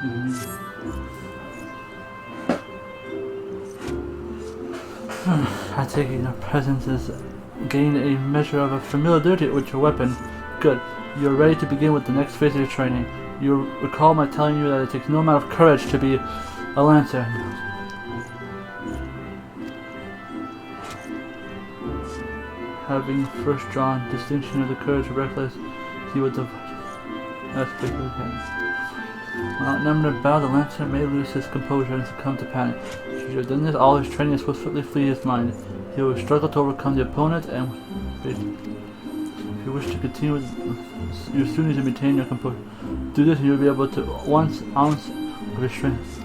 I take it your presence is gain a measure of a familiarity with your weapon. Good. You are ready to begin with the next phase of your training. You recall my telling you that it takes no amount of courage to be a lancer. Having first drawn distinction of the courage of reckless, he would divide aspect of him. While outnumbered battle, the lancer may lose his composure and succumb to panic. Should you have done this, all his training will swiftly flee his mind. He will struggle to overcome the opponent, and if you wish to continue with your students and maintain your composure, do this and you will be able to 1 ounce of your strength.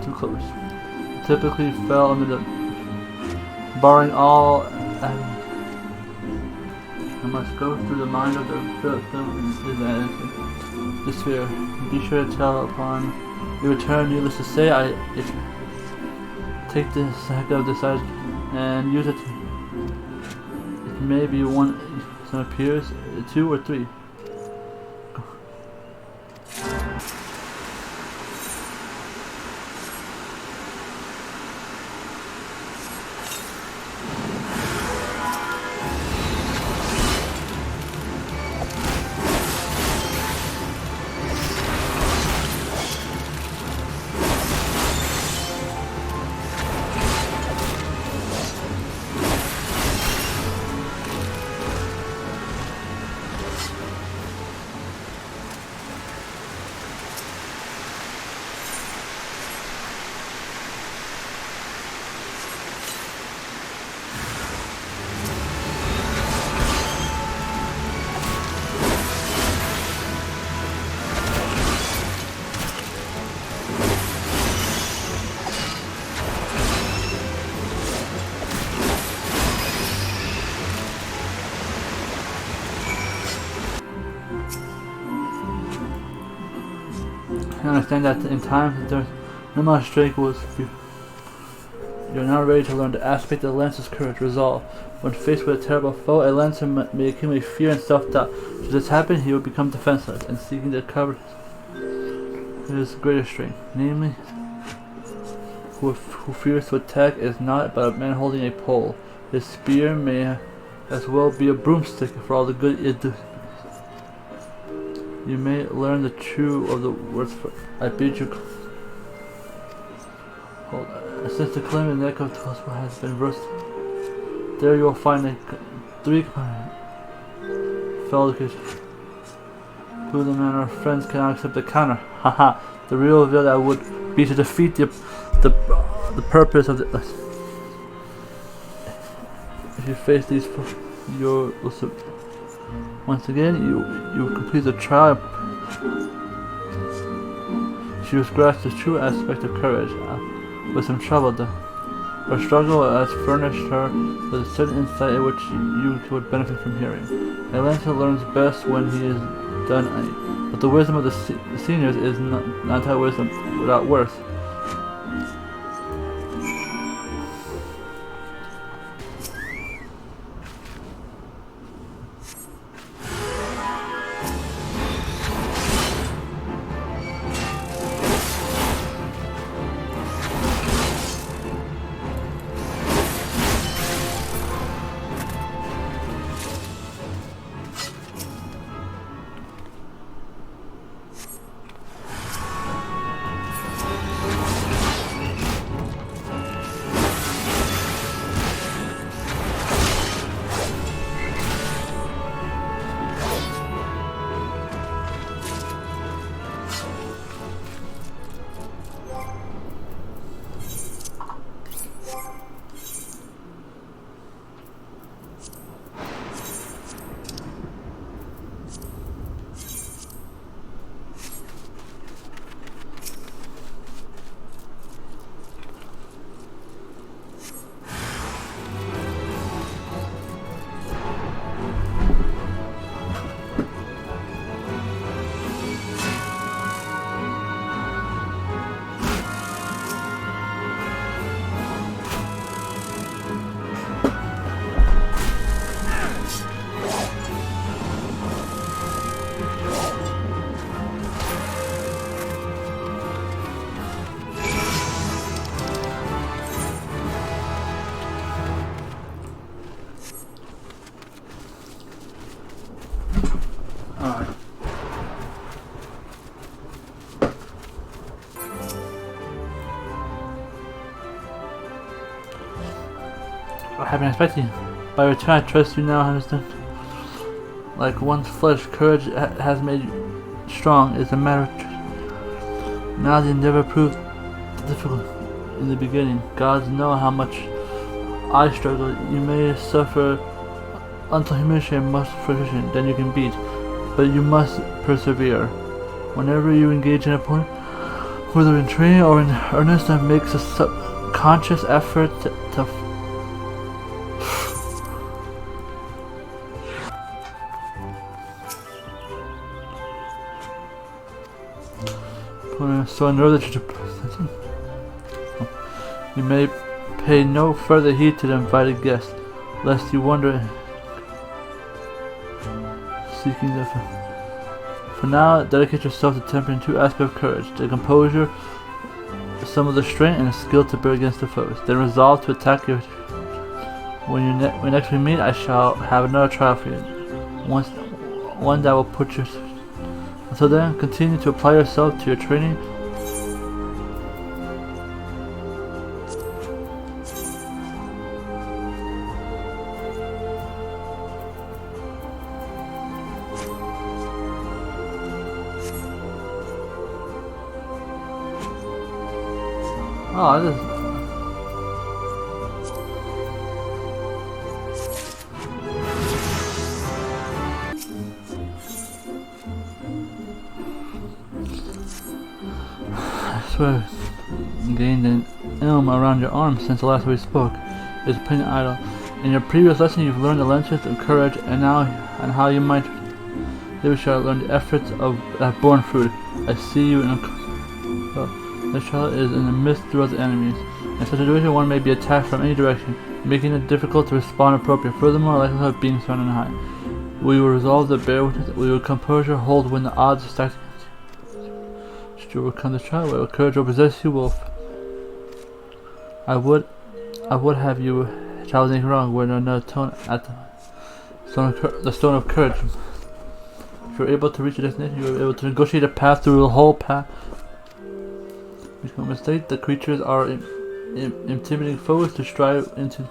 Too close. Typically fell under the barring all. I must go through the mind of the sphere. Be sure to tell upon your return. Needless to say, take this heck of this and use it. It may be one that appears, 2 or 3. I understand that in time there's no more strength was you're now ready to learn the aspect of the lancer's courage, resolve. When faced with a terrible foe, a lancer may accumulate fear and self-doubt. Should this happen, he will become defenseless, and seeking to cover his greater strength. Namely, who fears to attack is not but a man holding a pole. His spear may as well be a broomstick for all the good it does. You may learn the true of the words for I bid you hold. Since the claim the neck of Tospa has been burst, there you will find 3 fellow kids. Who the man or friends cannot accept the counter. Haha. The real reveal that would be to defeat the purpose of the. If you face these, you'll once again, you complete the trial. She was grasped the true aspect of courage. With some trouble, her struggle has furnished her with a certain insight in which you would benefit from hearing. A lancer learns best when he is done, but the wisdom of the seniors is not anti-wisdom without worth. Alright. I have been expecting. By your return, I trust you now, understand. Like one's flesh, courage has made you strong. It's a matter of now the endeavor proved difficult in the beginning. Gods know how much I struggle. You may suffer until humility and most proficient, then you can beat. But you must persevere. Whenever you engage in a point, whether in training or in earnest, that makes a subconscious effort to so in order to you may pay no further heed to the invited guests, lest you wonder seeking the. For now, dedicate yourself to tempering two aspects of courage: the composure, some of the strength, and the skill to bear against the foes. Then resolve to attack you. When next we meet, I shall have another trial for you. One that will put you. Until then, continue to apply yourself to your training. Oh, this is... I swear, you gained an ilm around your arm since the last we spoke. It's plain idle. In your previous lesson, you've learned the lenses of courage, and how you might. You shall learn the efforts of that born fruit. I see you in a. The child is in the midst throughout the enemies. In such a situation, one may be attacked from any direction, making it difficult to respond appropriately. Furthermore, likelihood of being surrounded high. We will resolve to bear with it. We will composure hold when the odds are stacked against you. Should you overcome the trial, where courage will possess you, wolf. I would have you child anything wrong when another tone at the stone of courage. If you're able to reach your destination, you are able to negotiate a path through the whole path. Make no mistake, the creatures are intimidating foes to strive into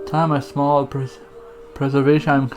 time. A small preservation. I'm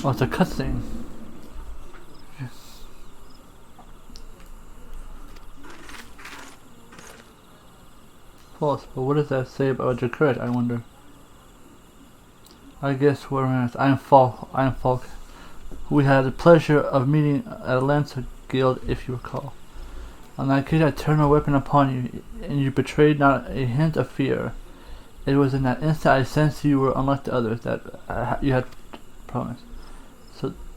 oh, it's a cutscene. False, but what does that say about your courage, I wonder? I guess we're honest. I am Falk. We had the pleasure of meeting at a Lancer Guild, if you recall. On that occasion, I turned my weapon upon you, and you betrayed not a hint of fear. It was in that instant I sensed you were unlike the others that you had promised.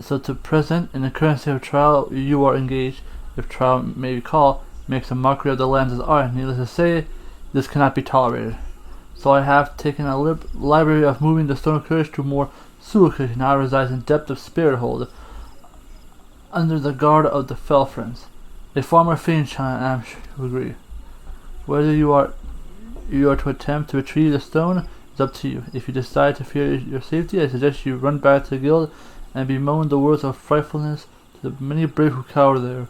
So to present in the current state of trial you are engaged, if trial may be called, makes a mockery of the Lancer's art. Needless to say, this cannot be tolerated. So I have taken a library of moving the stone of courage to more suicide. Now resides in depth of spirit hold, under the guard of the fell friends. A far more fitting child, I am sure you agree. Whether you are to attempt to retrieve the stone is up to you. If you decide to fear your safety, I suggest you run back to the guild and bemoan the words of frightfulness to the many brave who cower there.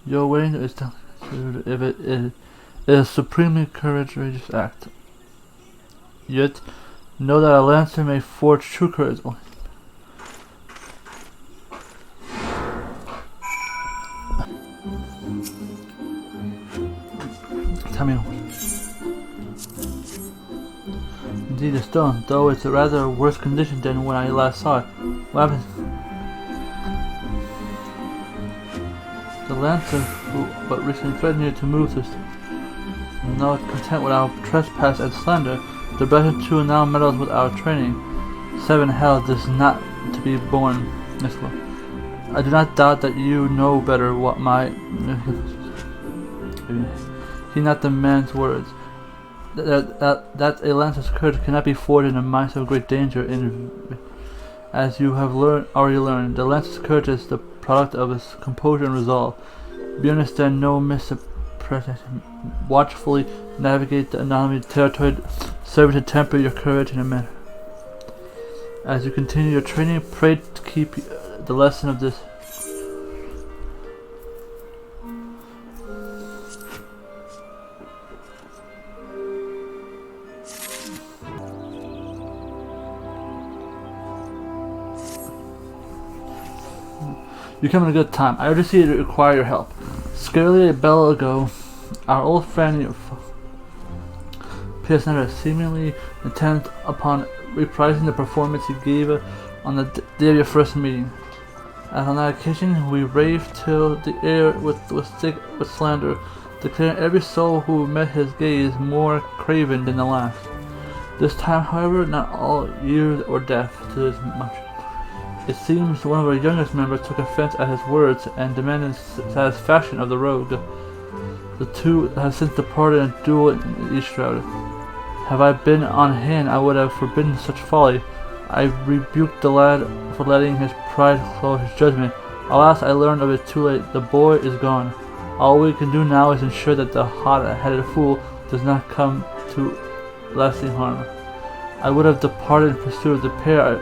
Your waiting is done if it is a supremely courageous act. Yet, know that a lancer may forge true courage only. Tell me. Indeed, the stone, though it's a rather worse condition than when I last saw it. What happened? The Lancer, who but recently threatened you to move this, now content with our trespass and slander, The best two now medals with our training. 7 hell is not to be born, Nicola. I do not doubt that you know better what my... Heed not the man's words. That a lancer's courage cannot be forged in a mind of great danger. As you have already learned, the lancer's courage is the product of his composure and resolve. You understand no misapprehension. Watchfully navigate the anomaly territory, serving to temper your courage in a manner. As you continue your training, pray to keep the lesson of this. You come in a good time. I urgently require your help. Scarcely a bell ago, our old friend Pearson seemingly intent upon reprising the performance he gave on the day of your first meeting. As on that occasion, we raved till the air with slander, declaring every soul who met his gaze more craven than the last. This time, however, not all ears were deaf to his much. It seems one of our youngest members took offense at his words and demanded satisfaction of the rogue. The two have since departed and duel in each shroud. Have I been on hand, I would have forbidden such folly. I rebuked the lad for letting his pride cloud his judgment. Alas, I learned of it too late. The boy is gone. All we can do now is ensure that the hot-headed fool does not come to lasting harm. I would have departed in pursuit of the pair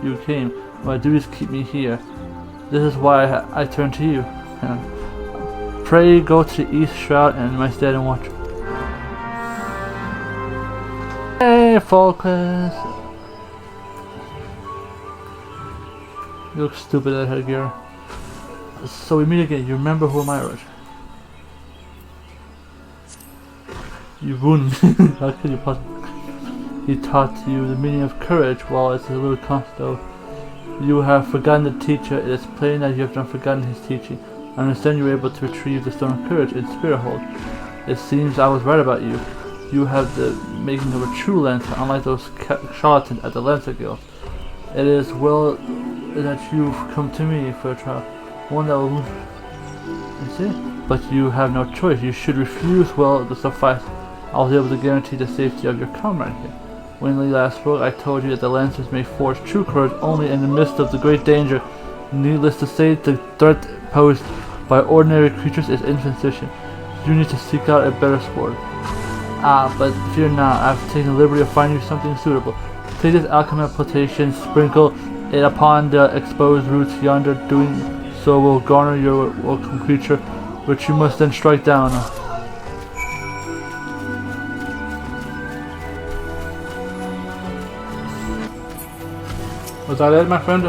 you came. My duties keep me here. This is why I turn to you. Pray go to the east shroud and my stead and watch. Hey, focus. You look stupid at headgear. So we meet again. You remember who am I, Roger? You ruined me. How could you possibly? He taught you the meaning of courage while it's a little constant. You have forgotten the teacher. It is plain that you have not forgotten his teaching. I understand you were able to retrieve the stone of courage in Spirit Hold. It seems I was right about you. You have the making of a true lancer, unlike those charlatans at the Lancer Guild. It is well that you've come to me for a trial. One that will... You see? But you have no choice. You should refuse. Well, to suffice. I was able to guarantee the safety of your comrade here. When we last spoke, I told you that the Lancers may forge true courage only in the midst of the great danger. Needless to say, the threat posed by ordinary creatures is insufficient. You need to seek out a better sport. But fear not, I've taken the liberty of finding you something suitable. Take this alchemy potation, sprinkle it upon the exposed roots yonder. Doing so will garner your welcome creature, which you must then strike down. Was that it, my friend?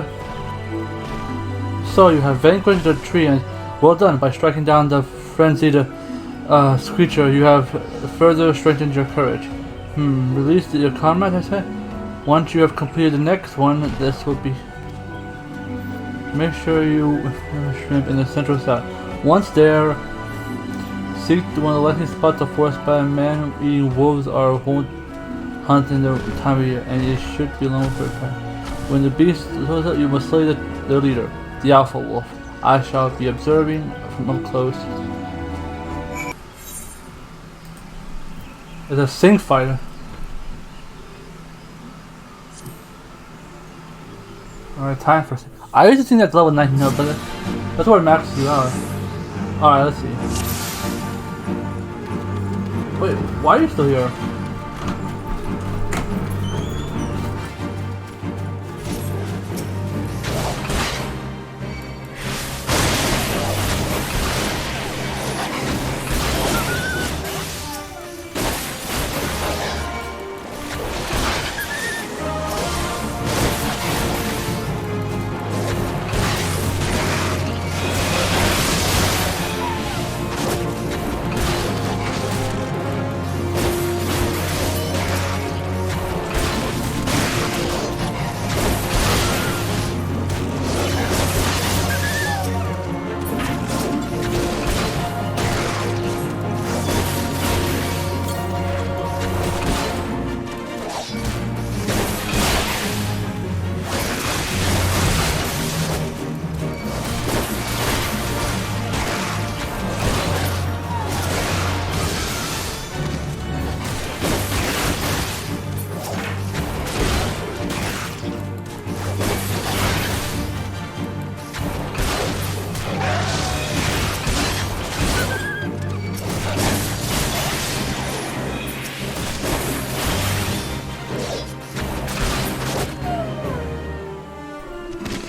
So you have vanquished the tree, and well done. By striking down the frenzied creature, you have further strengthened your courage. Release your comrade, I said? Once you have completed the next one, this will be... Make sure you shrimp in the central south. Once there, seek one of the likely spots of forest by man-eating wolves are hunted in the time of year, and it should be alone for a time. When the beast shows up, you must slay their leader, the alpha wolf. I shall be observing from up close. It's a sing fighter. Alright, time for... I used to think that's level 19, but that's what it maxes you out. Alright, let's see. Wait, why are you still here?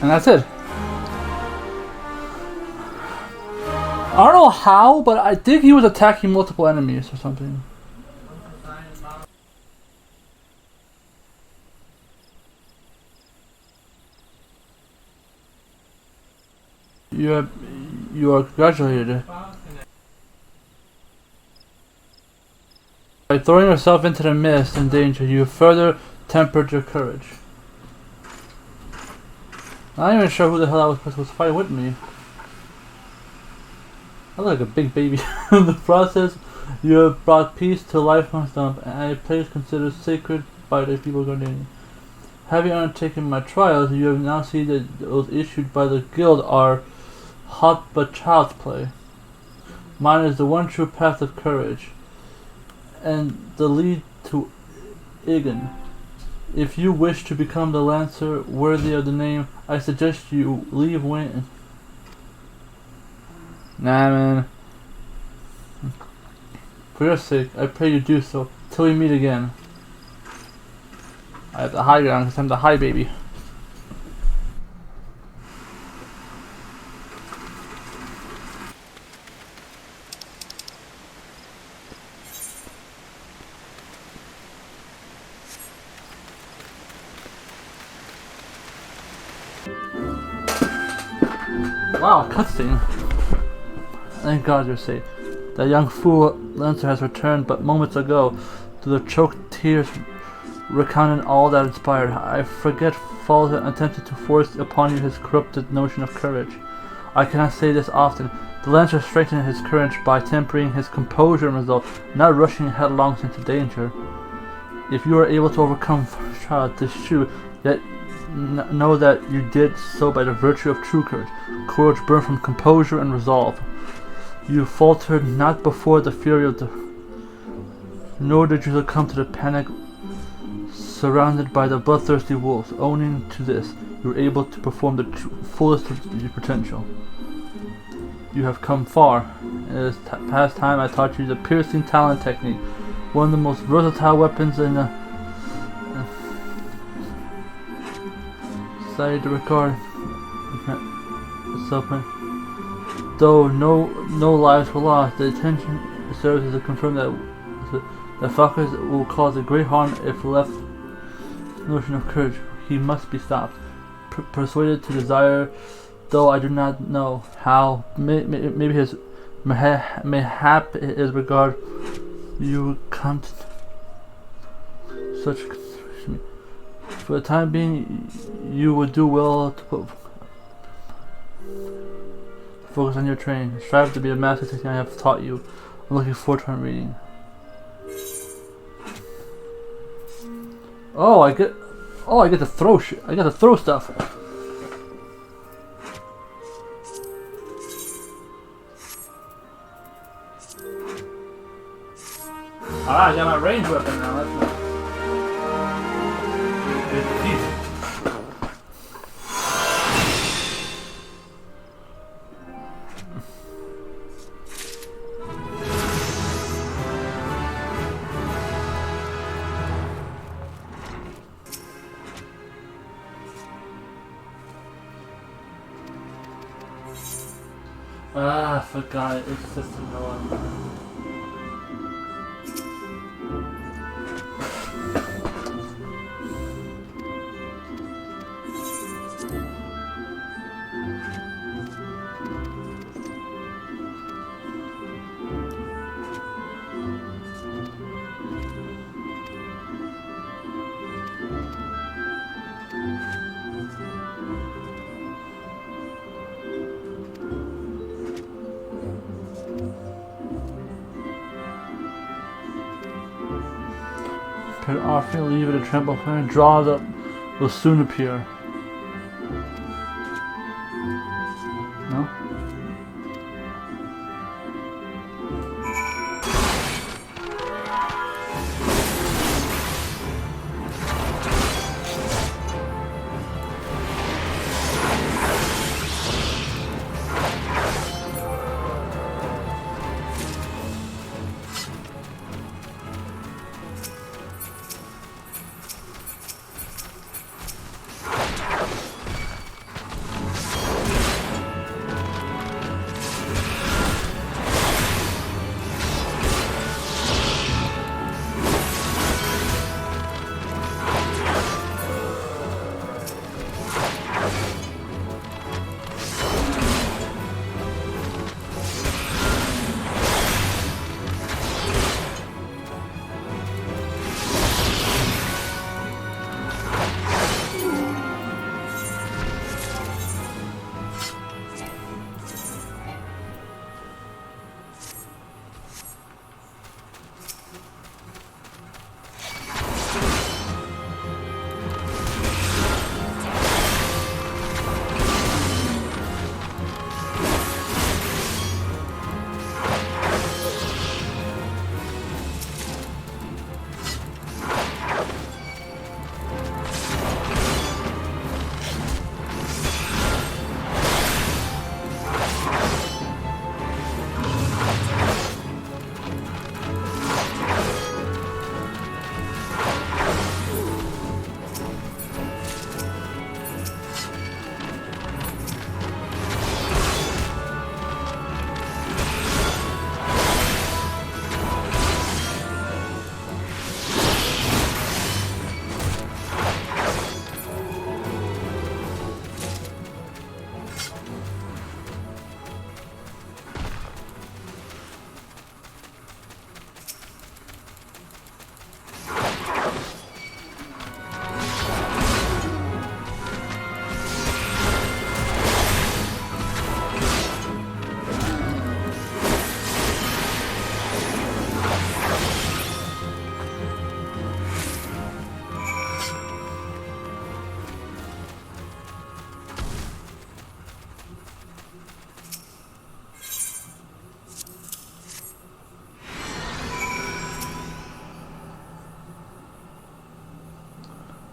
And that's it. I don't know how, but I think he was attacking multiple enemies or something. You are congratulated. By throwing yourself into the mist and danger, you further tempered your courage. I'm not even sure who the hell that was fighting with me. I look like a big baby. In the process, you have brought peace to Lifemont's Dump, and a place considered sacred by the people Gardenia. Having undertaken my trials, you have now seen that those issued by the guild are hot but child's play. Mine is the one true path of courage, and the lead to Igen. If you wish to become the Lancer worthy of the name, I suggest you leave Wayne. Nah, man. For your sake, I pray you do so, till we meet again. I have the high ground because I'm the high baby. Wow, cutscene. Thank God you're safe. That young fool Lancer has returned but moments ago, through the choked tears recounting all that inspired. I forget Falls attempted to force upon you his corrupted notion of courage. I cannot say this often. The Lancer strengthened his courage by tempering his composure and resolve, not rushing headlong into danger. If you are able to overcome trial, 'tis true, yet know that you did so by the virtue of true courage. Courage born from composure and resolve. You faltered not before the fury of the... Nor did you succumb to the panic surrounded by the bloodthirsty wolves. Owning to this, you were able to perform the fullest of your potential. You have come far. It is past time I taught you the piercing talent technique, one of the most versatile weapons in the... Decided to record. Though no lives were lost, the attention serves to confirm that Falcons will cause a great harm if left. Notion of courage, he must be stopped. Persuaded to desire, though I do not know how. Maybe his mayhap his regard. You come to such. For the time being, you would do well to focus on your training. Strive to be a master technique I have taught you. I'm looking forward to reading. Oh, I get to throw shit. I get to throw stuff. I got my range weapon now. That's nice. I forgot it. It's just annoying. Offering leave it a tremble and draw that will soon appear. No?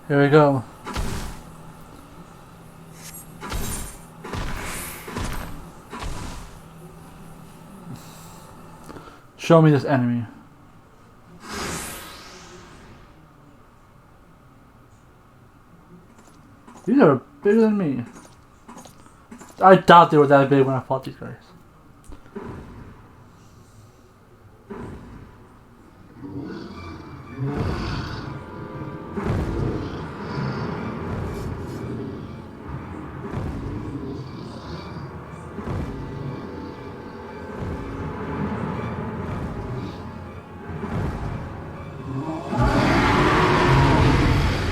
Here we go. Show me this enemy. These are bigger than me. I doubt they were that big when I fought these guys.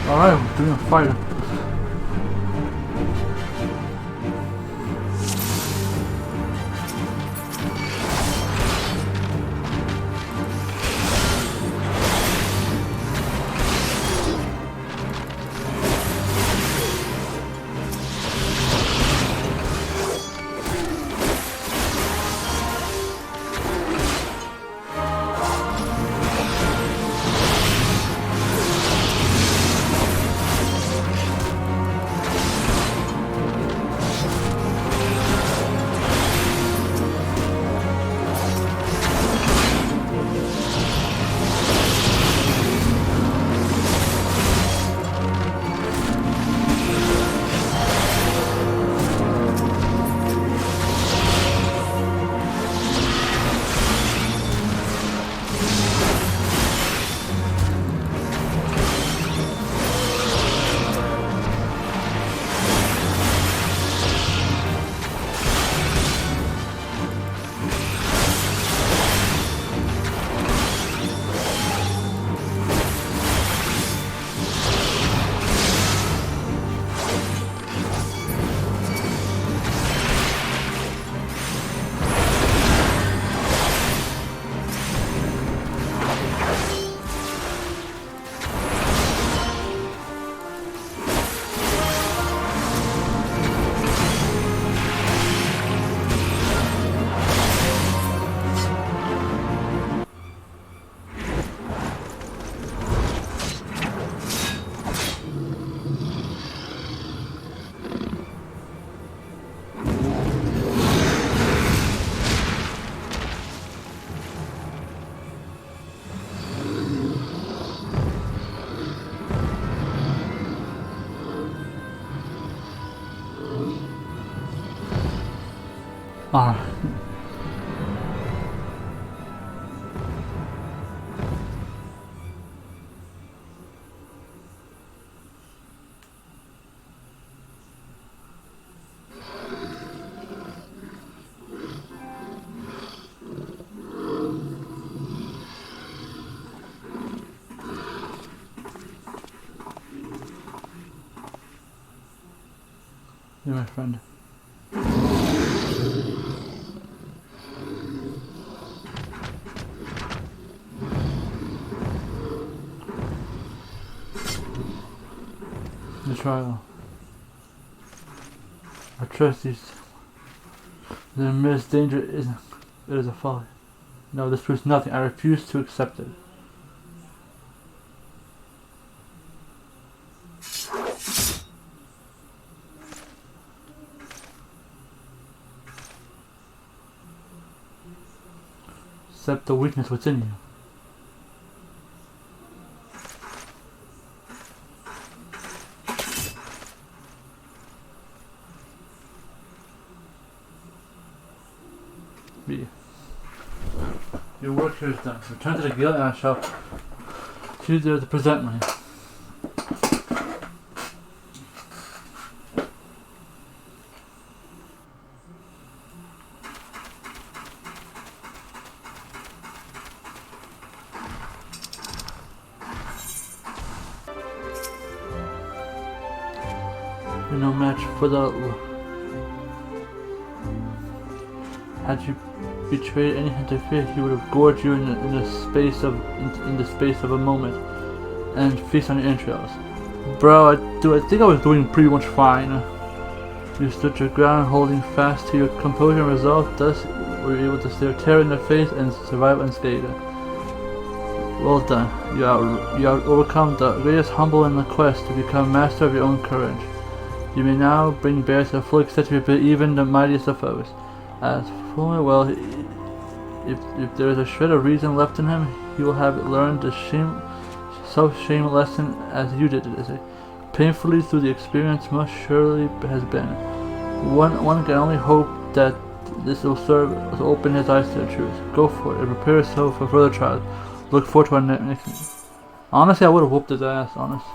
Alright, we're doing a fight. You're my friend. The trial. I trust these. The immense danger is a folly. No, this proves nothing. I refuse to accept it. Accept the weakness within you. B. Your work here is done. Return to the guild and I shall choose there to present money. You're no match for the... Had you betrayed any hint of fear, he would have gorged you in the space of a moment and feast on your entrails. Bro, I think I was doing pretty much fine. You stood your ground, holding fast to your composure and resolve. Thus, were you able to stare terror in the face and survive unscathed. Well done. You have overcome the greatest humble in the quest to become master of your own courage. You may now bring bear to the full extent of even the mightiest of foes. As fully well, if there is a shred of reason left in him, he will have learned the self-shame lesson as you did, painfully through the experience most surely has been. One can only hope that this will serve to open his eyes to the truth. Go for it and prepare yourself for further trials. Look forward to our next meeting. Honestly, I would have whooped his ass, honest.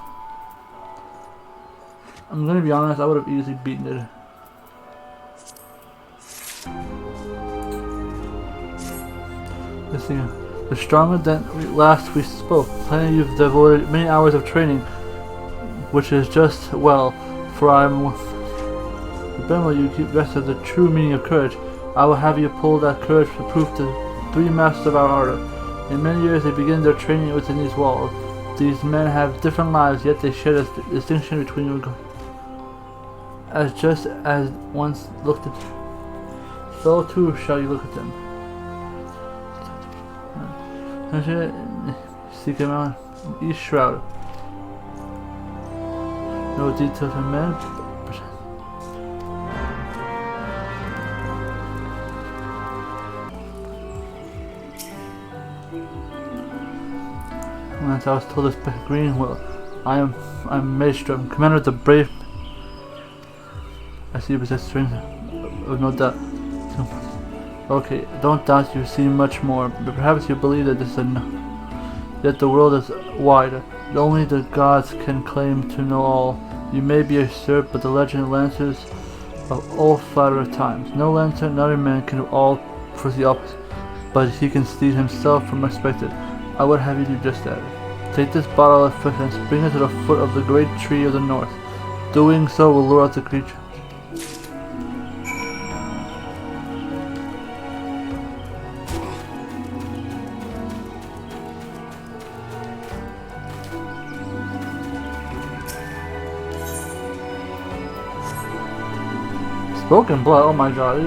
I'm gonna be honest, I would have easily beaten it. This thing, the stronger than last we spoke. Plainly you've devoted many hours of training, which is just well, for I am remember you keep rest of the true meaning of courage. I will have you pull that courage to prove to 3 masters of our order. In many years they begin their training within these walls. These men have different lives, yet they share the distinction between you. As just as once looked at, so too shall you look at them. Seek him out in each shroud. No details of men. Once I was told this by Greenwell, I'm Maelstrom, commander of the brave. I see you possess strength of no doubt. Okay, don't doubt you've seen much more, but perhaps you believe that this is enough. Yet the world is wide. Only the gods can claim to know all. You may be usurped, but the legend lancers of all flatter times. No lancer, not a man can do all for the opposite, but he can steal himself from respected. I would have you do just that. Take this bottle of fish and bring it to the foot of the great tree of the north. Doing so will lure out the creature. Broken blood, oh my god.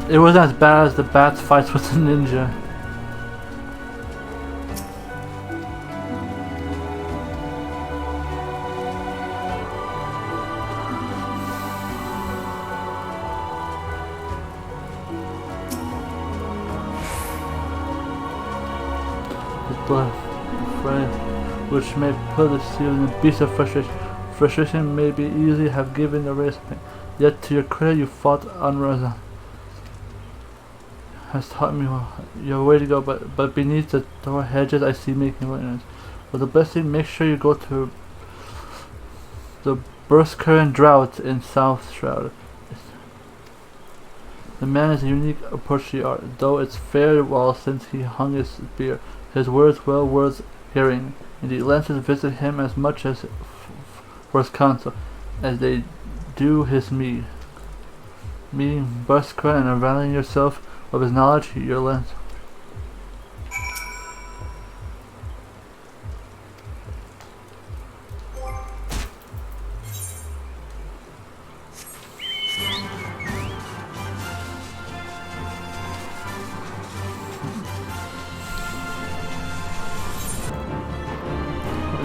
It wasn't as bad as the bat fights with the ninja. The blood, friend, which may put the seal in a beast of frustration. Frustration may be easily have given the race pain. Yet to your credit, you fought unresolved. Has taught me well. You have a way to go, but beneath the door hedges I see making witness. For the blessing, make sure you go to the burst current drought in South Shroud. The man is a unique approach to the art, though it's fair while since he hung his spear. His words well worth hearing. Indeed, lancers visit him as much as for his counsel, as they do his mead. Meeting Buskra and availing yourself of his knowledge, your lens.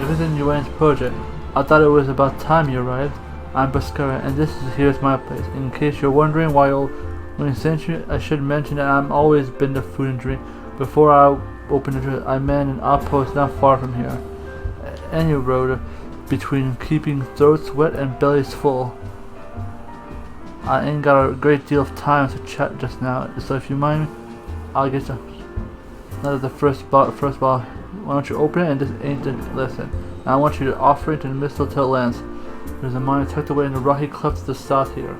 Within Yuan's project, I thought it was about time you arrived. I'm Buskara, and here's my place. In case you're wondering why when I sent you, I should mention that I've always been the food and drink. Before I opened the door, I manned an outpost not far from here. Any road between keeping throats wet and bellies full. I ain't got a great deal of time to chat just now, so if you mind me, I'll get you. Not at the first ball. Why don't you open it and just aim to listen? Now I want you to offer it to the mistletoe lands. There's a mine tucked away in the rocky cleft to the south here.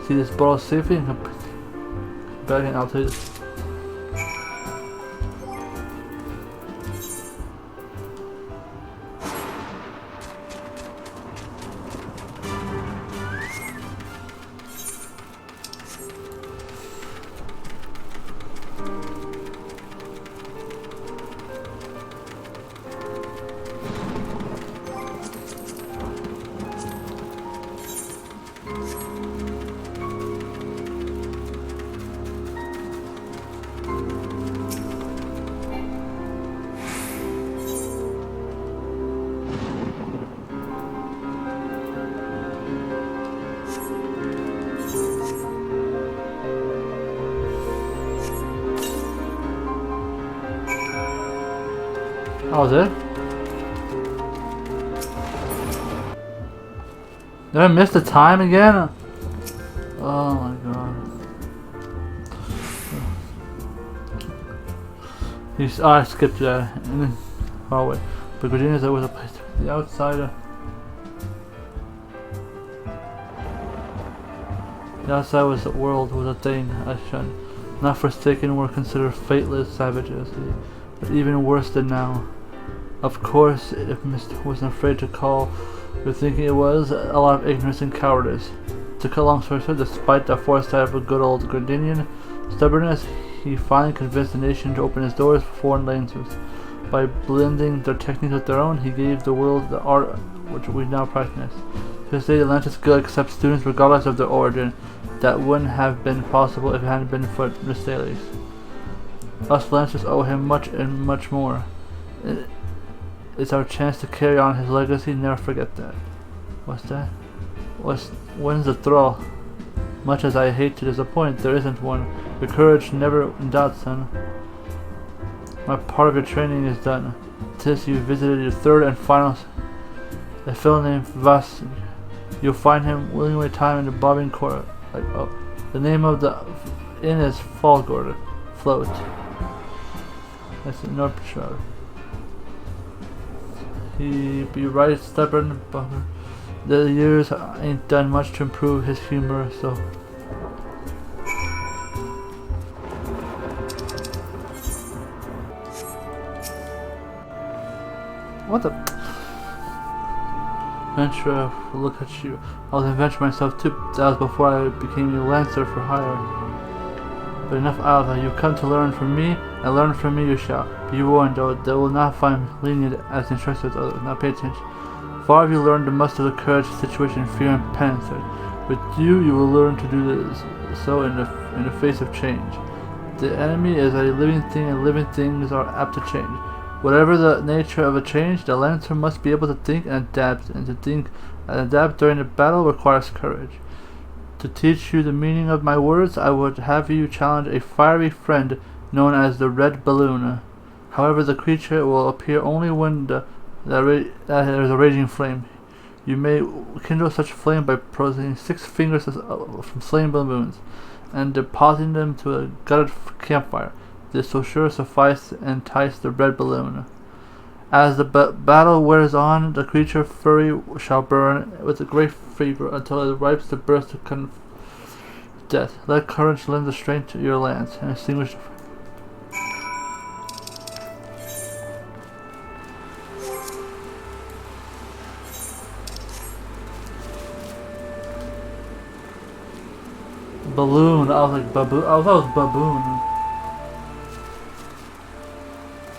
See this bottle safely and back and I'll tell you this. That was it? Did I miss the time again? Oh my god. I skipped that. Oh wait. But Virginia's there was a place. The outsider. The outside was the world, was a thing I shunned. Not forsaken were considered fateless savages. But even worse than now. Of course, if Mr. wasn't afraid to call you're thinking it was a lot of ignorance and cowardice. To cut a long story short, despite the foresight of a good old Gordinian stubbornness, he finally convinced the nation to open its doors for foreign lances. By blending their techniques with their own, he gave the world the art which we now practice. To this day, the Atlantis Guild accepts students regardless of their origin. That wouldn't have been possible if it hadn't been for Mr. Us Lancers owe him much and much more. It's our chance to carry on his legacy, never forget that. What's that? When's the thrall? Much as I hate to disappoint, there isn't one. Your courage never in doubt, son. My part of your training is done. Tis you visited your third and final. A fellow named Vas. You'll find him willing away time in the bobbing court. The name of the inn is Fallgord. Float. That's the North Shore. He be right stubborn, but the years ain't done much to improve his humor, so. What the? Venture, look at you. I was an adventurer myself too. That was before I became a lancer for hire. But enough out of that. You've come to learn from me, and learn from me you shall. Be warned, though, they will not find lenient as instructed with others. Now pay attention. Far have you learned to muster the courage, situation, fear, and penance. With you will learn to do this, so in the face of change. The enemy is a living thing, and living things are apt to change. Whatever the nature of a change, the lancer must be able to think and adapt, and to think and adapt during a battle requires courage. To teach you the meaning of my words, I would have you challenge a fiery friend known as the Red Balloon. However, the creature will appear only when there is a raging flame. You may kindle such flame by processing 6 fingers from slain balloons and depositing them to a gutted campfire. This will sure suffice to entice the Red Balloon. As the battle wears on, the creature fury shall burn with a great fever until it ripes to burst to death. Let courage lend the strength to your lance and extinguish the balloon. I was like baboon. I thought it was baboon.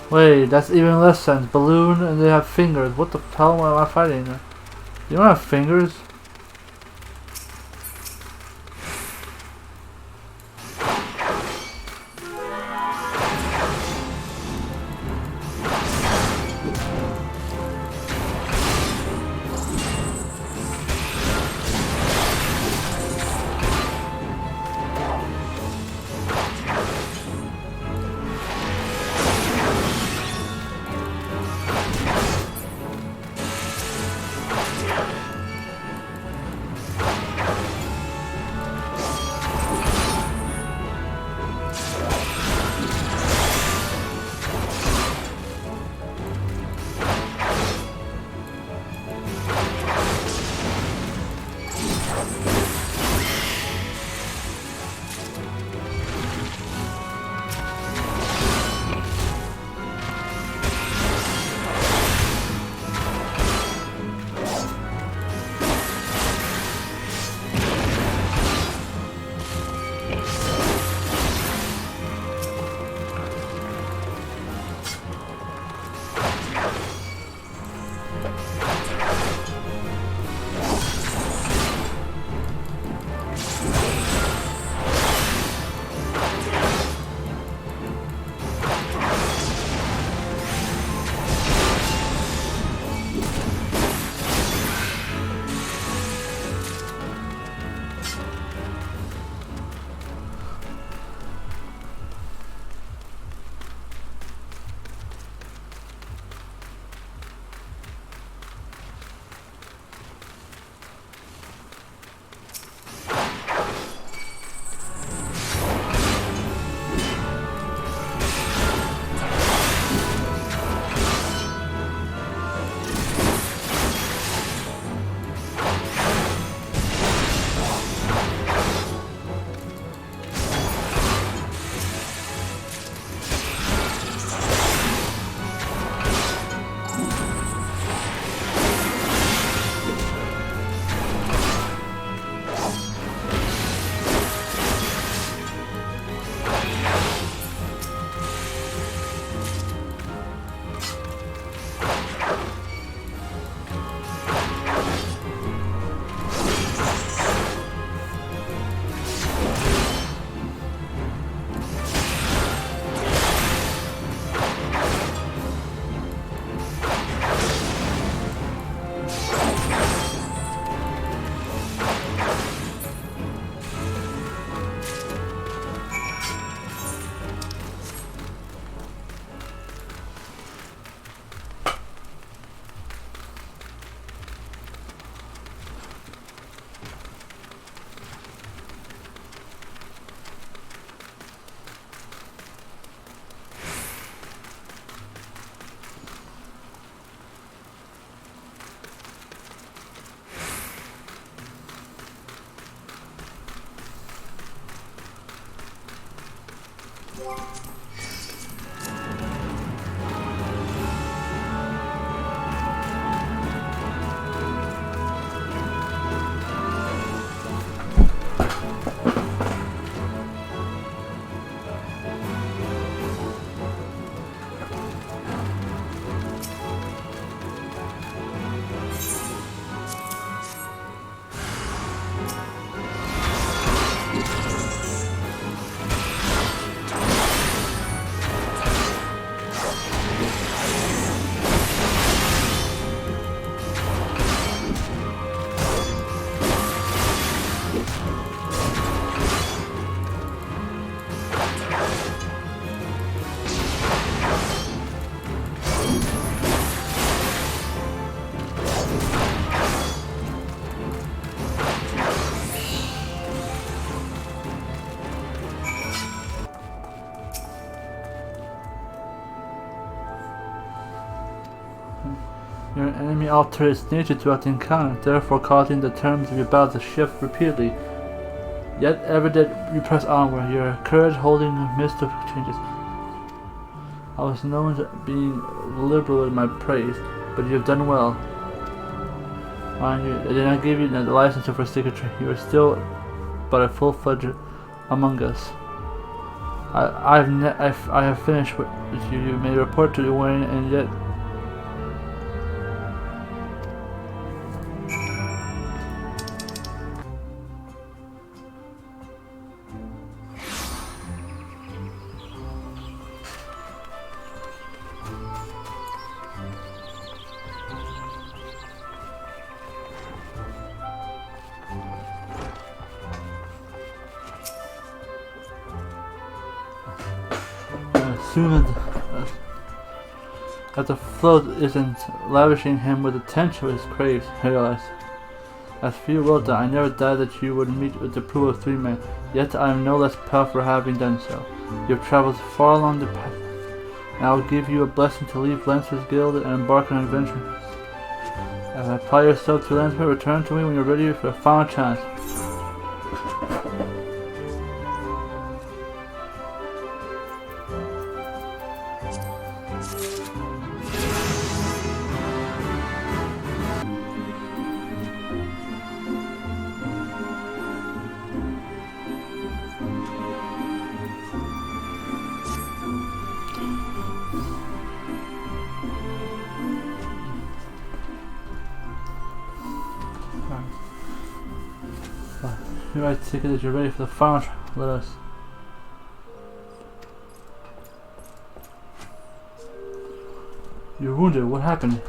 Wait, that's even less sense. Balloon and they have fingers. What the hell am I fighting? You don't have fingers? Your enemy altered its nature throughout the encounter, therefore causing the terms of your battle to shift repeatedly. Yet ever did you press onward, your courage holding a mist of changes. I was known as being liberal in my praise, but you have done well. Mind you, I did not give you the license to forsake a tree. You are still but a full-fledged among us. I have finished with you. You may report to the Wayne, and yet soon as the flood isn't lavishing him with attention his craves, I realized. As for you wrote that, I never doubted that you would meet with the approval of 3 men, yet I am no less proud for having done so. You have traveled far along the path, and I will give you a blessing to leave Lancer's Guild and embark on an adventure. Apply yourself to Lancer, return to me when you're ready for a final chance. Here I take it that you're ready for the final trial. Let us. You're wounded. What happened?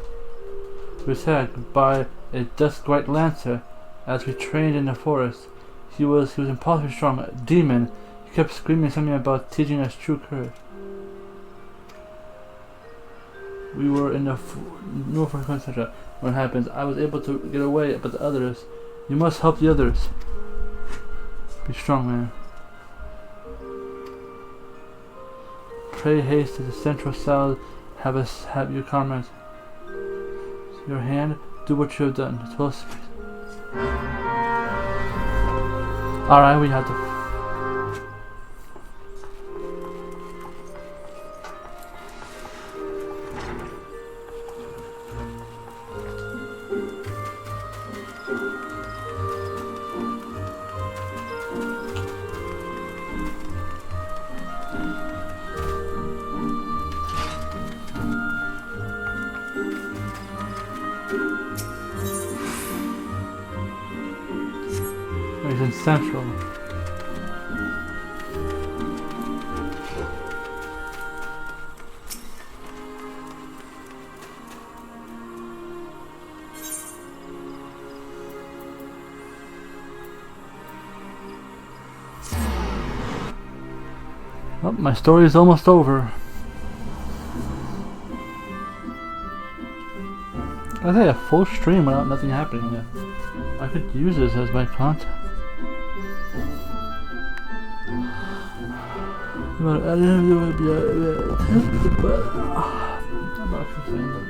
We were attacked by a dusk white lancer as we trained in the forest. He was impossibly strong, a demon. He kept screaming something about teaching us true courage. We were in the no for etc. When it happens, I was able to get away, but the others, you must help the others. Be strong, man. Pray haste to the central cell. Have your comrades. Your hand, do what you have done. Alright, we have to. He's in central. Well, my story is almost over. I think a full stream without nothing happening yet. I could use this as my content. But I didn't know it would be a but I'm not saying that.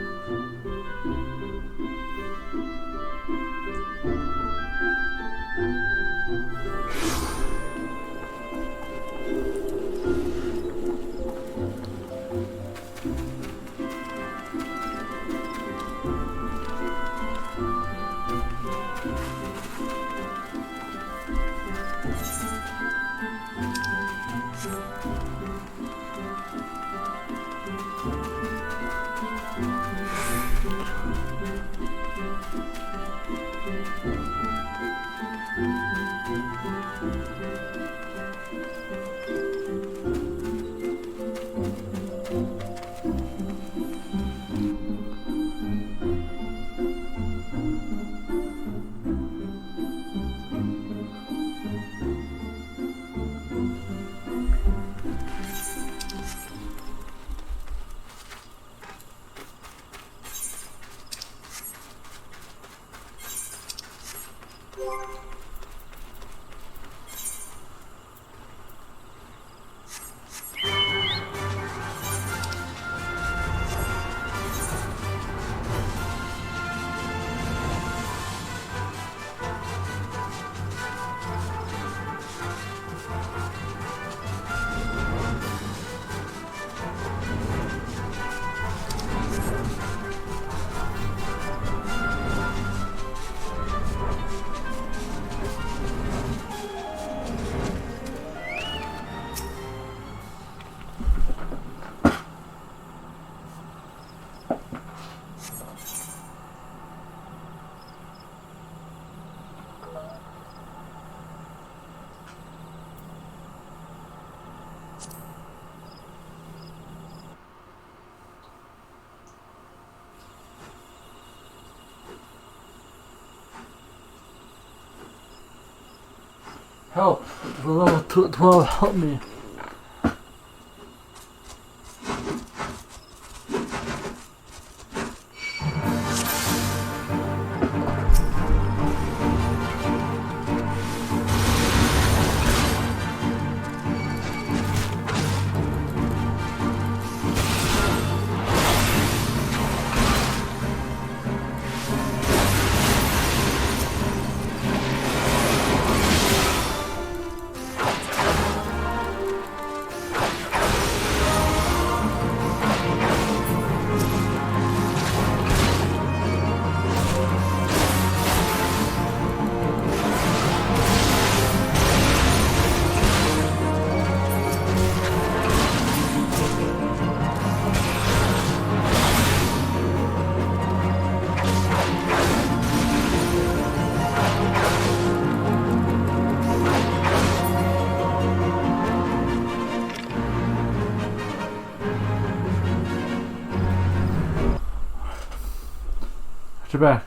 Help! The level 12, help me! Back.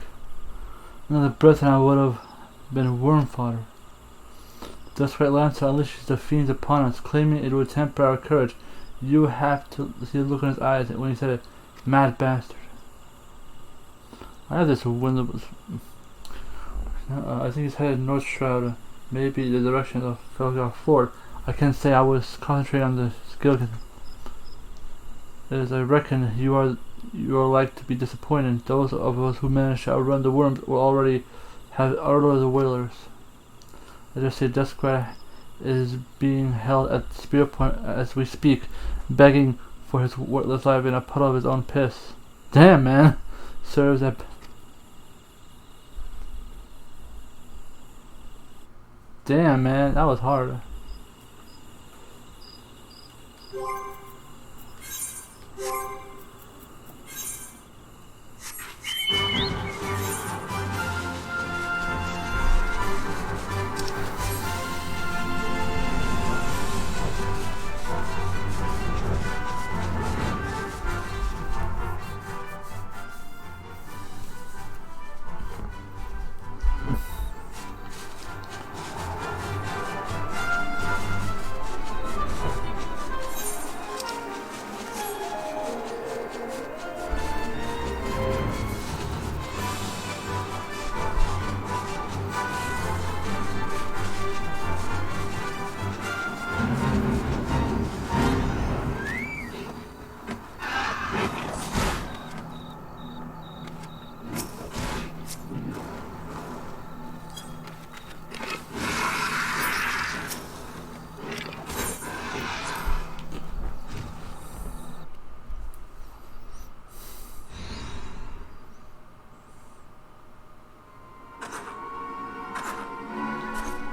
Another breath and I would have been worm fodder. The desperate Lancer unleashes the fiends upon us, claiming it would temper our courage. You have to see the look in his eyes when he said it. Mad bastard. I have this window. I think he's headed north shroud, maybe the direction of Felgar Ford. I can't say. I was concentrating on the skill. As I reckon you are like to be disappointed. Those of us who managed to outrun the worms will already have outrun the whalers. I just say Duskrat is being held at spear point as we speak, begging for his worthless life in a puddle of his own piss. Damn, man! Serves that. Damn, man, that was hard.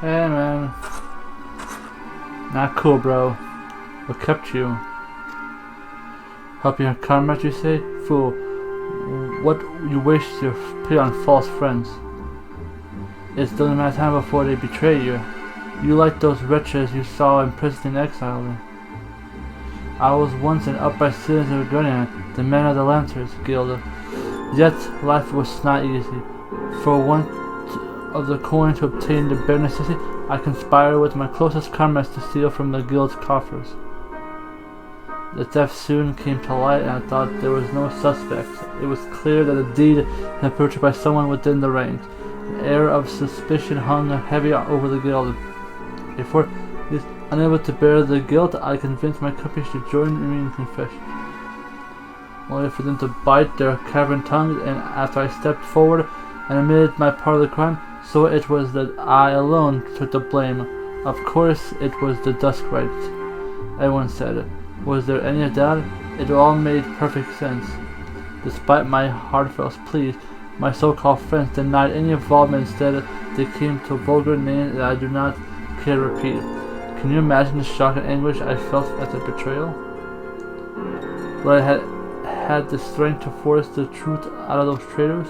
Hey man. Not cool, bro. What kept you? Help your comrades, you say? Fool. What you waste your pity on false friends. It's only a matter of time before they betray you. You like those wretches you saw imprisoned in exile. I was once an upright citizen of Guardian, the man of the Lancers Guild. Yet life was not easy. For want of the coin to obtain the bare necessity, I conspired with my closest comrades to steal from the guild's coffers. The theft soon came to light, and I thought there was no suspect. It was clear that the deed had been perpetrated by someone within the ranks. An air of suspicion hung heavy over the guild. Therefore, he was unable to bear the guilt. I convinced my company to join me in confession, only for them to bite their cavern tongues. And after I stepped forward and admitted my part of the crime, so it was that I alone took the blame. Of course, it was the Duskrat, everyone said. Was there any doubt? It all made perfect sense. Despite my heartfelt pleas, my so-called friends denied any involvement. Instead, they came to vulgar names that I do not care to repeat. Can you imagine the shock and anguish I felt at the betrayal? Would I had the strength to force the truth out of those traitors?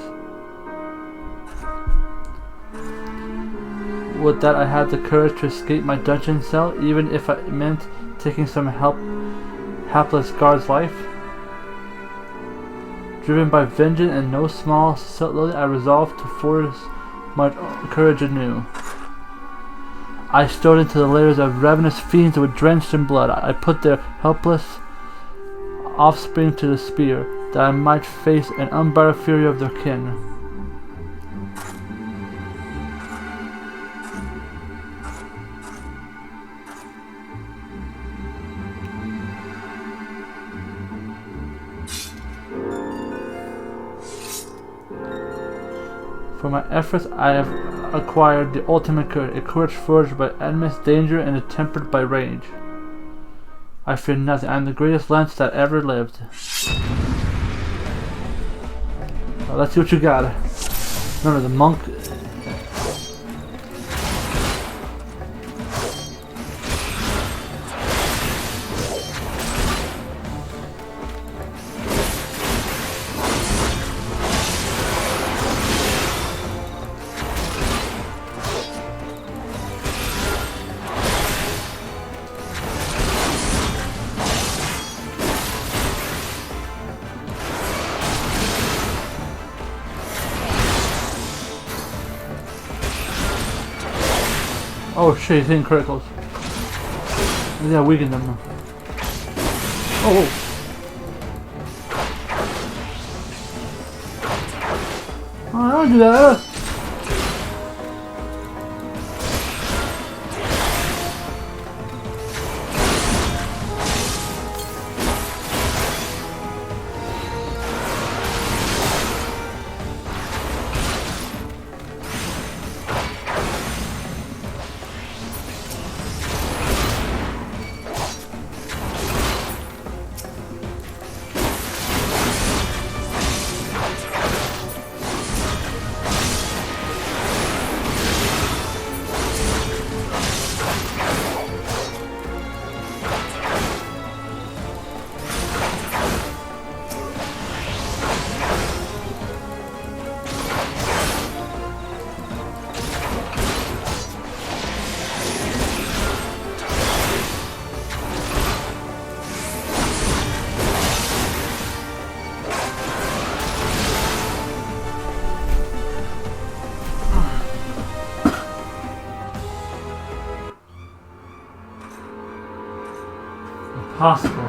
Would that I had the courage to escape my dungeon cell, even if it meant taking some hapless guard's life? Driven by vengeance and no small subtlety, I resolved to force my courage anew. I strode into the layers of ravenous fiends that were drenched in blood. I put their helpless offspring to the spear, that I might face an unbridled fury of their kin. For my efforts, I have acquired the ultimate courage, a courage forged by endless danger and tempered by rage. I fear nothing. I am the greatest lance that ever lived. Well, let's see what you got. Remember, the monk. Oh shit, he's hitting criticals. Maybe I weakened them now. Oh! Oh, I don't do that! Possible.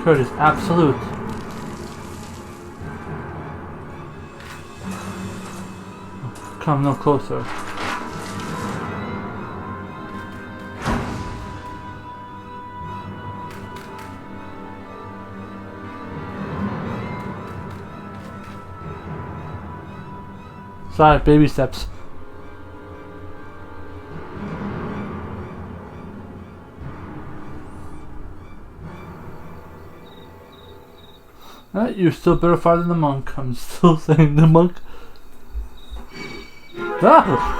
Courage is absolute. Come no closer. Sorry, baby steps. You're still better fighter than the monk. I'm still saying the monk. Ah!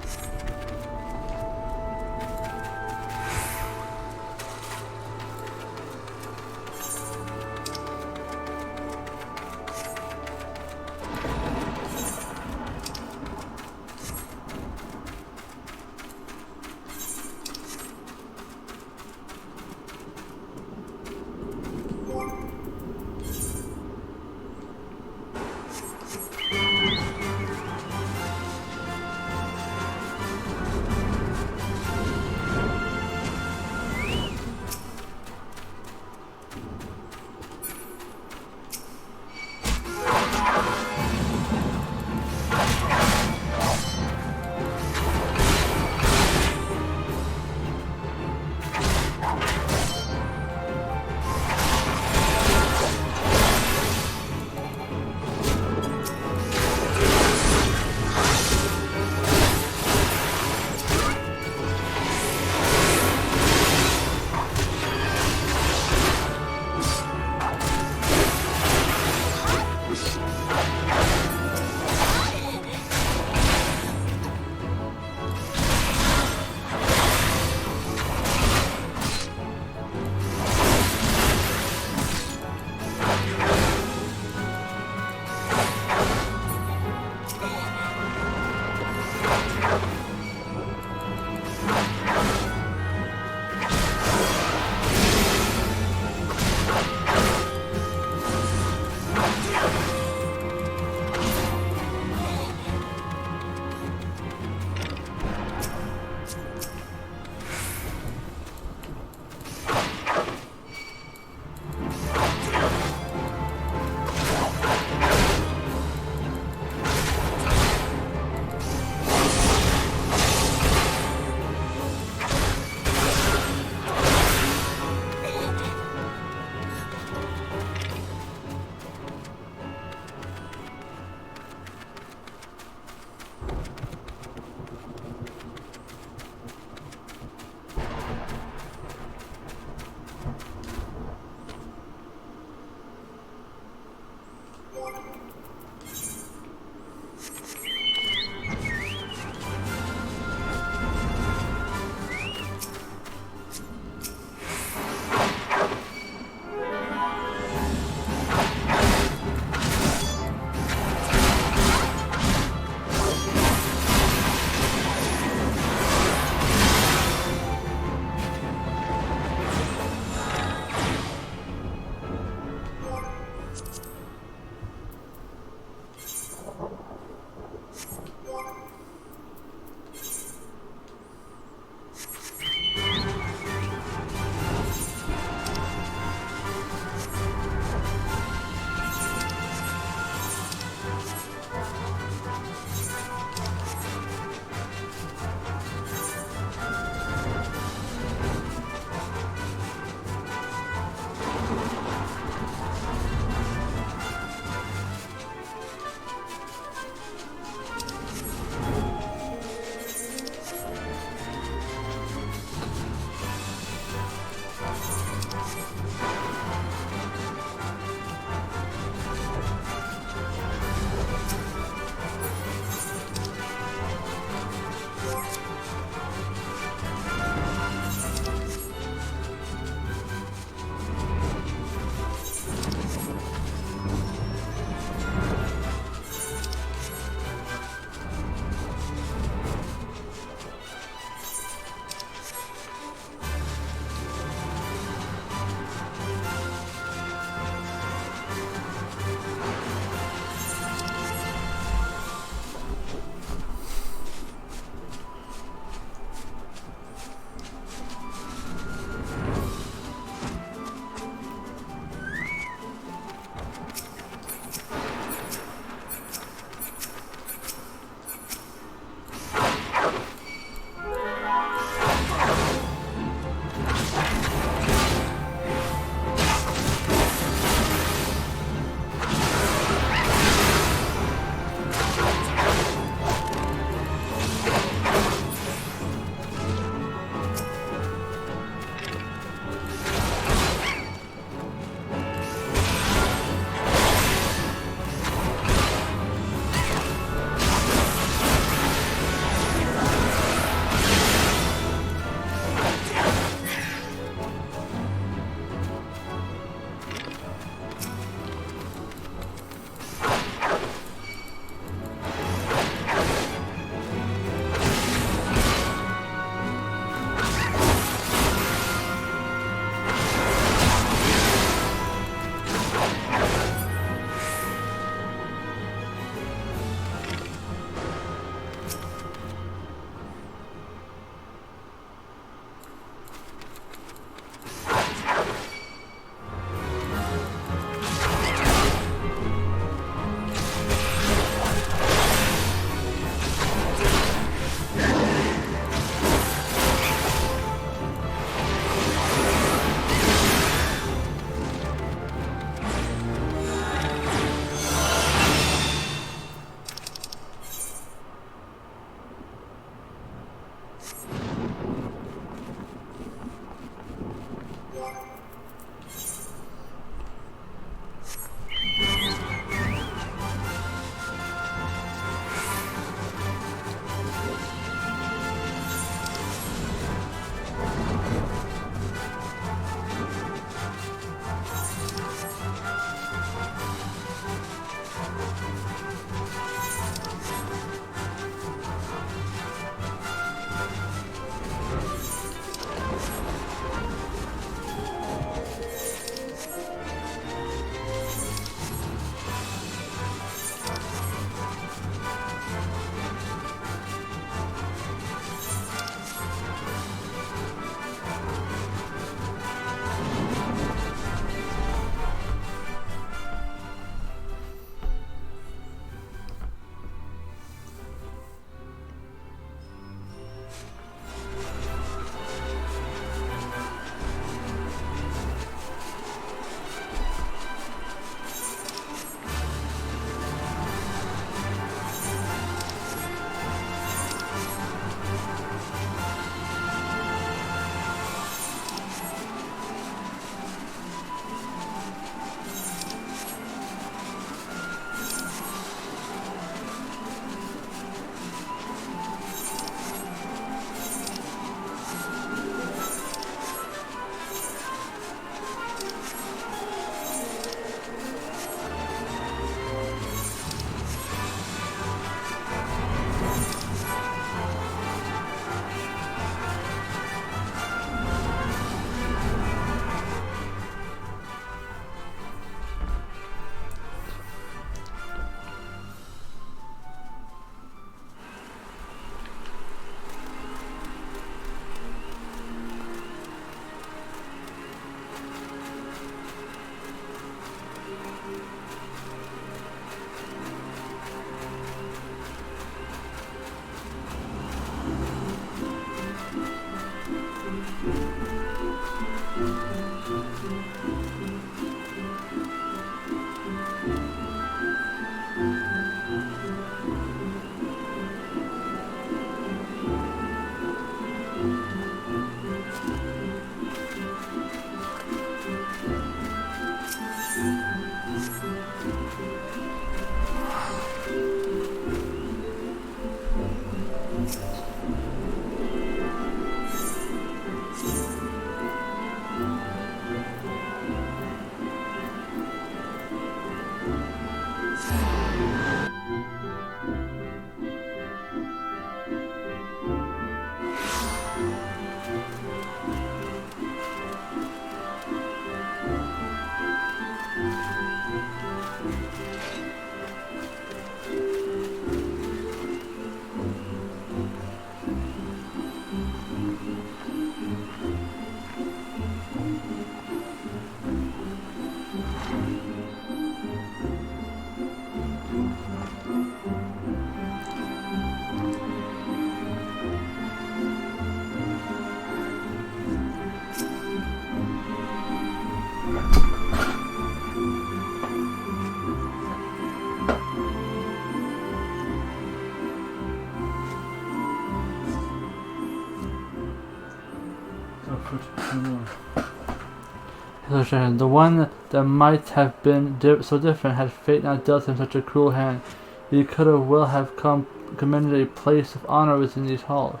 The one that might have been so different had fate not dealt him such a cruel hand. He could well have commanded a place of honor within these halls.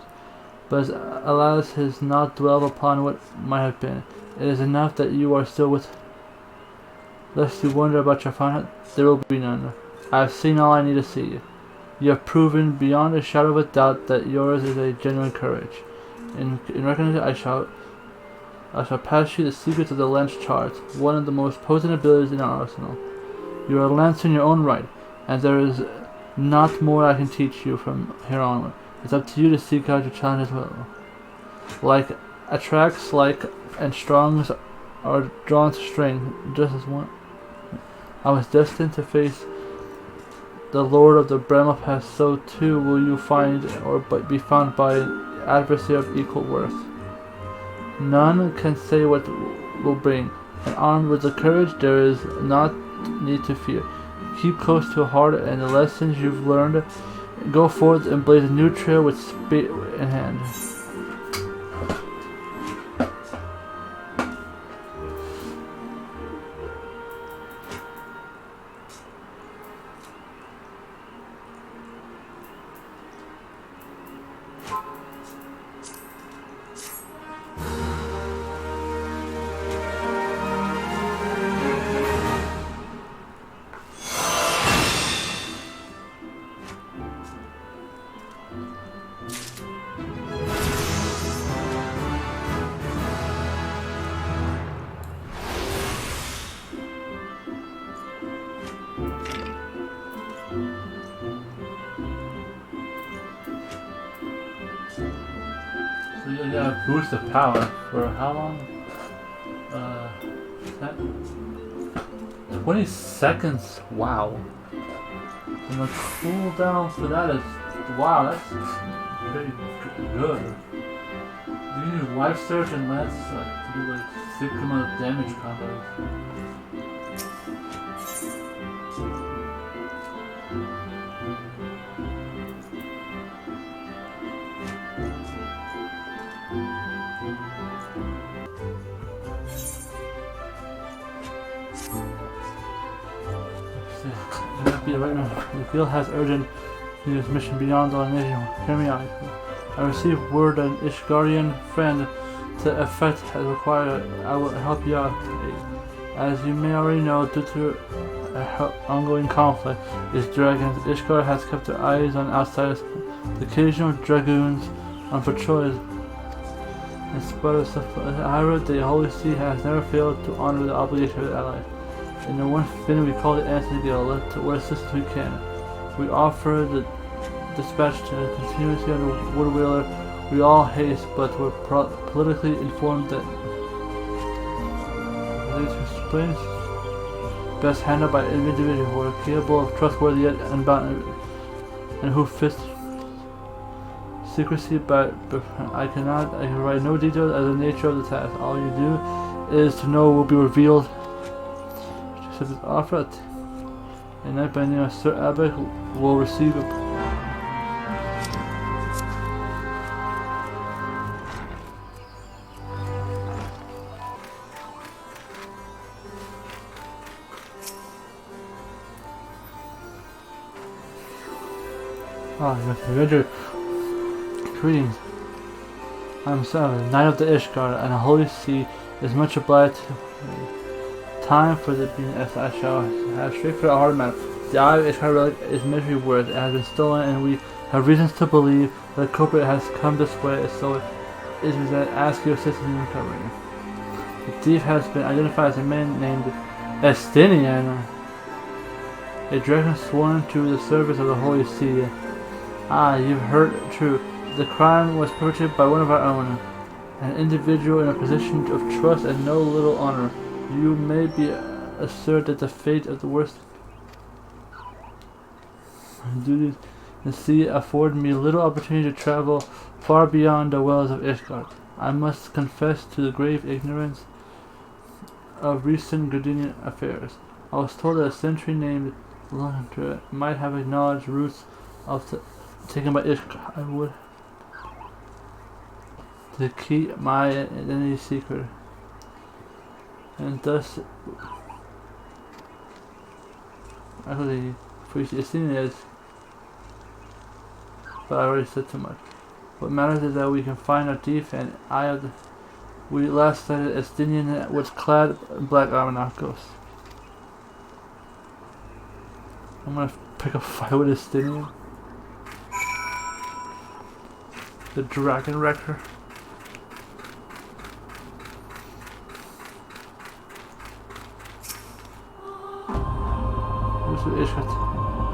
But alas, his not dwell upon what might have been. It is enough that you are still with. Lest you wonder about your fun, there will be none. I have seen all I need to see. You have proven beyond a shadow of a doubt that yours is a genuine courage. In recognition, I shall pass you the secrets of the lance chart, one of the most potent abilities in our arsenal. You are a lancer in your own right, and there is not more I can teach you from here onward. It's up to you to seek out your challenge as well. Like attracts like and strongs are drawn to strength, just as one. I was destined to face the Lord of the Bramble Pass, so too will you find or be found by an adversary of equal worth. None can say what will bring, and armed with the courage there is not need to fear. Keep close to heart and the lessons you've learned. Go forth and blaze a new trail with spear in hand. So you got a boost of power for how long? 20 seconds. Wow. And the cooldown for that is wow. That's pretty good. You can use life surge and lance to do like 6 amount of damage combos. Right now, the field has urgent news mission beyond all nation. Hear me out. I received word that an Ishgardian friend to effect has required. I will help you out. As you may already know, due to ongoing conflict, these dragons, Ishgard has kept their eyes on outsiders. The occasional dragoons on patrols. In spite of stuff, the Holy See has never failed to honor the obligation of its allies. In the one thing we call the Anthony Guild, what assistance we can. We offer the dispatch to the continuity of the Woodwheeler. We all haste, but we're politically informed that these explains best handled by individuals who are capable of trustworthy yet unbound and who fit secrecy, but I can write no details as the nature of the task. All you do is to know will be revealed. This offer a knight by the name of Sir Abbott will receive a Mr. Greetings. I'm Sam, Knight of the Ishgard, and the Holy See is much obliged to time for the being as I shall have straight for the hard man. The eye of Ishgard relic is misery worth. It has been stolen, and we have reasons to believe that the culprit has come this way, so it is that ask your assistance in recovering it. The thief has been identified as a man named Estinian, a dragon sworn to the service of the Holy See. Ah, you've heard true. The crime was perpetrated by one of our own, an individual in a position of trust and no little honor. You may be assured that the fate of the worst duties in the sea afford me little opportunity to travel far beyond the wells of Ishgard. I must confess to the grave ignorance of recent Gardenian affairs. I was told that a sentry named Landra might have acknowledged routes taken by Ishgard. I would to keep my identity secret, and thus actually Christianity is. But I already said too much. What matters is that we can find our thief, and we last sighted Estinian was clad in black armor, not ghost. I'm gonna pick a fight with Estinian. The Dragon Wrecker. Who's the Ishkat?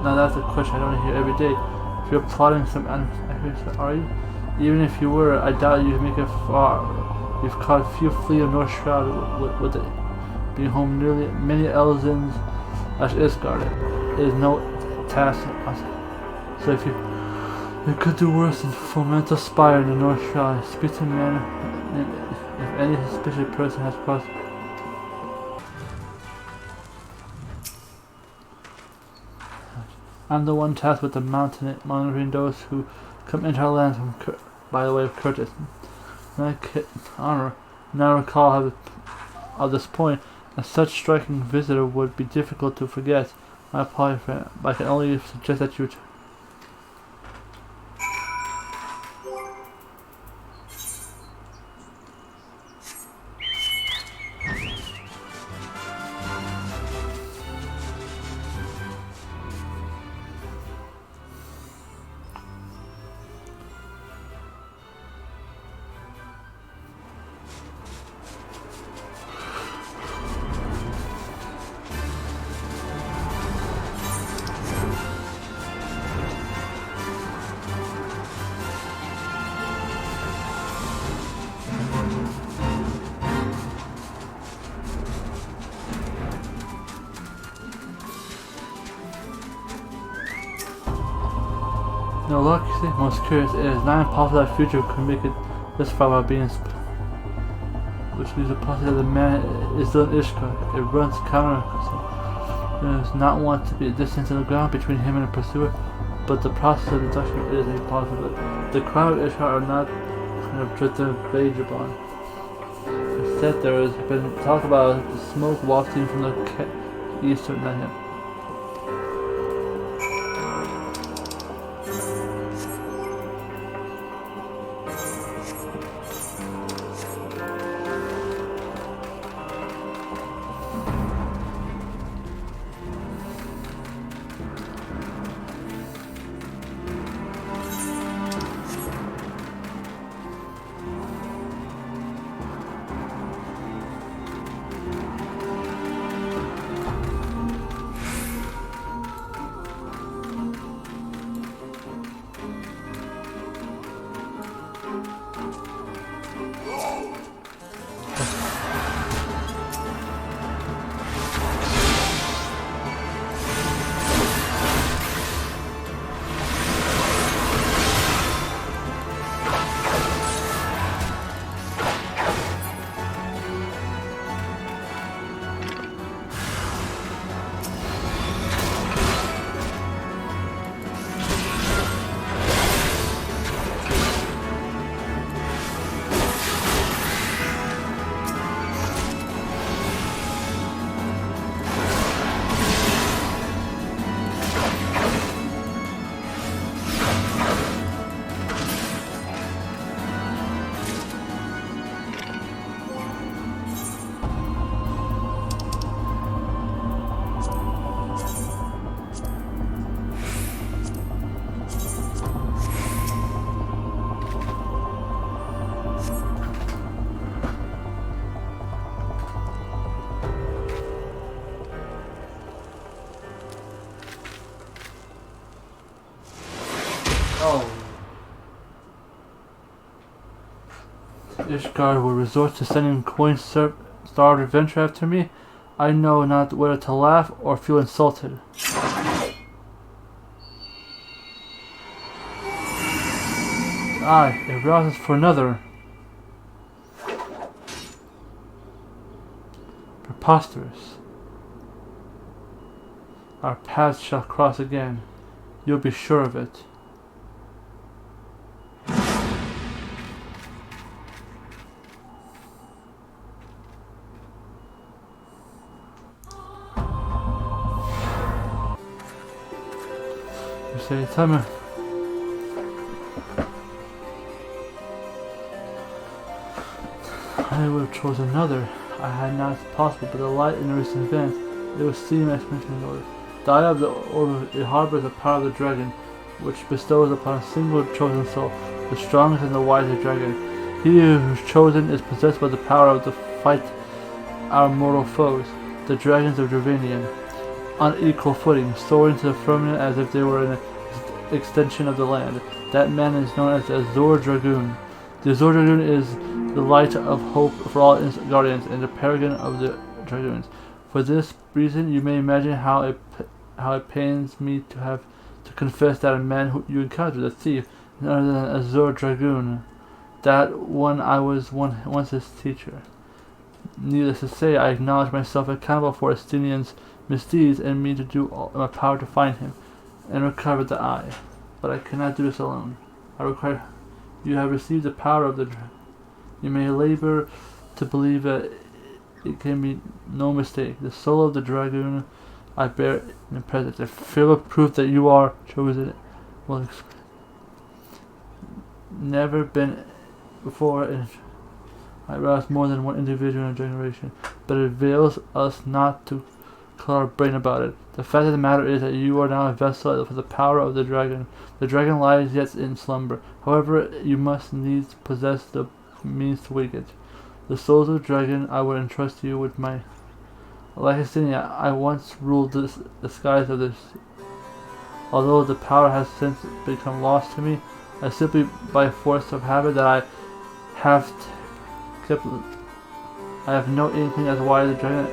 Now that's a question I don't hear every day. If you're plotting some are you? Even if you were, I doubt you'd make it far. You've caught a few fleet of North Shroud with it being home nearly many Elzins as Isgard. It is no task. So if you could do worse than fomental spire in the North Shroud, speak to man if any suspicious person has crossed. I'm the one tasked with monitoring those who come into our lands by the way of Curtis. Now recall at this point, a such striking visitor would be difficult to forget. My apologies, friend, but I can only suggest that you no luck, you see? Most curious, it is not impossible that future could make it this far without being which leaves a possibility that the man is still in Ishkar. It runs counter. There is not want to be a distance in the ground between him and a pursuer, but the process of deduction is a possibility. The crown of Ishkar are not kind of drifted vagabond. Instead, there has been talk about the smoke wafting from the eastern land. Ishgard will resort to sending coin-starved adventure after me. I know not whether to laugh or feel insulted. Aye, it rouses for another. Preposterous. Our paths shall cross again. You'll be sure of it. say. Tell me. I would have chosen another. I had not possible, but the light in the recent events, it was seen explanation in order. The eye of the orb, it harbors the power of the dragon, which bestows upon a single chosen soul, the strongest and the wisest dragon. He who is chosen is possessed by the power to fight our mortal foes, the dragons of Dravanian, on equal footing, soaring to the firmament as if they were an extension of the land. That man is known as the Azure Dragoon. The Azure Dragoon is the light of hope for all its guardians and the paragon of the dragoons. For this reason, you may imagine how it pains me to have to confess that a man who you encountered, a thief, none other than Azure Dragoon, that one I was once his teacher. Needless to say, I acknowledge myself accountable for Estinian's misdeeds and mean to do all in my power to find him and recover the eye. But I cannot do this alone. I require you have received the power of the dragon. You may labor to believe that it can be no mistake. The soul of the dragoon I bear in the present, a fearful proof that you are chosen. Well, never been before in I rouse more than one individual in a generation, but it avails us not to clear our brain about it. The fact of the matter is that you are now a vessel for the power of the dragon. The dragon lies yet in slumber. However, you must needs possess the means to wake it. The souls of the dragon I would entrust to you with my... Like Astinia, I once ruled the skies of this. Although the power has since become lost to me, I simply by force of habit that I have kept... I have no inkling as to why the dragon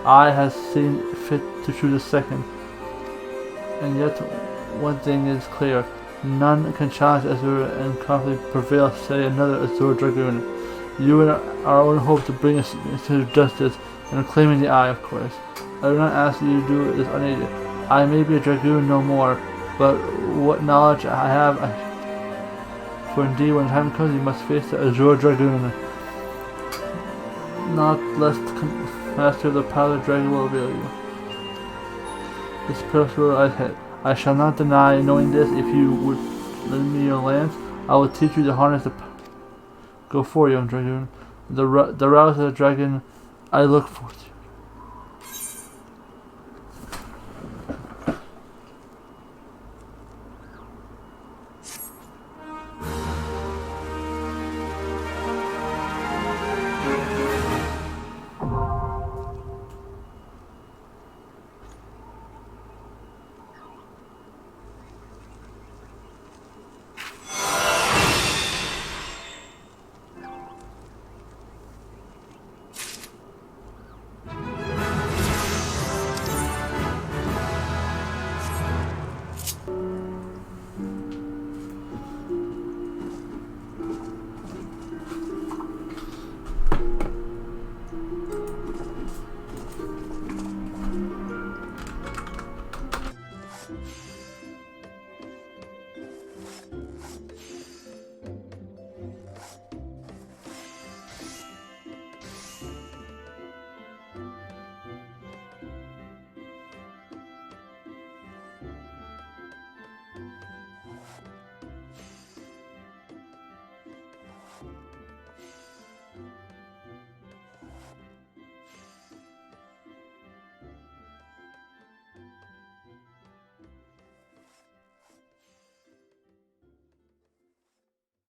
I has seen fit to choose a second. And yet, one thing is clear. None can challenge Azure and confidently prevail, say another Azure Dragoon. You and our own hope to bring us to justice and reclaiming the eye, of course. I do not ask you to do this unaided. I may be a Dragoon no more, but what knowledge I have, for indeed when time comes you must face the Azure Dragoon. Not lest master of the power of the dragon will reveal you. This purpose I shall not deny knowing this. If you would lend me your lance, I will teach you to harness the Go for, young dragoon. The rouse of the dragon I look forth to.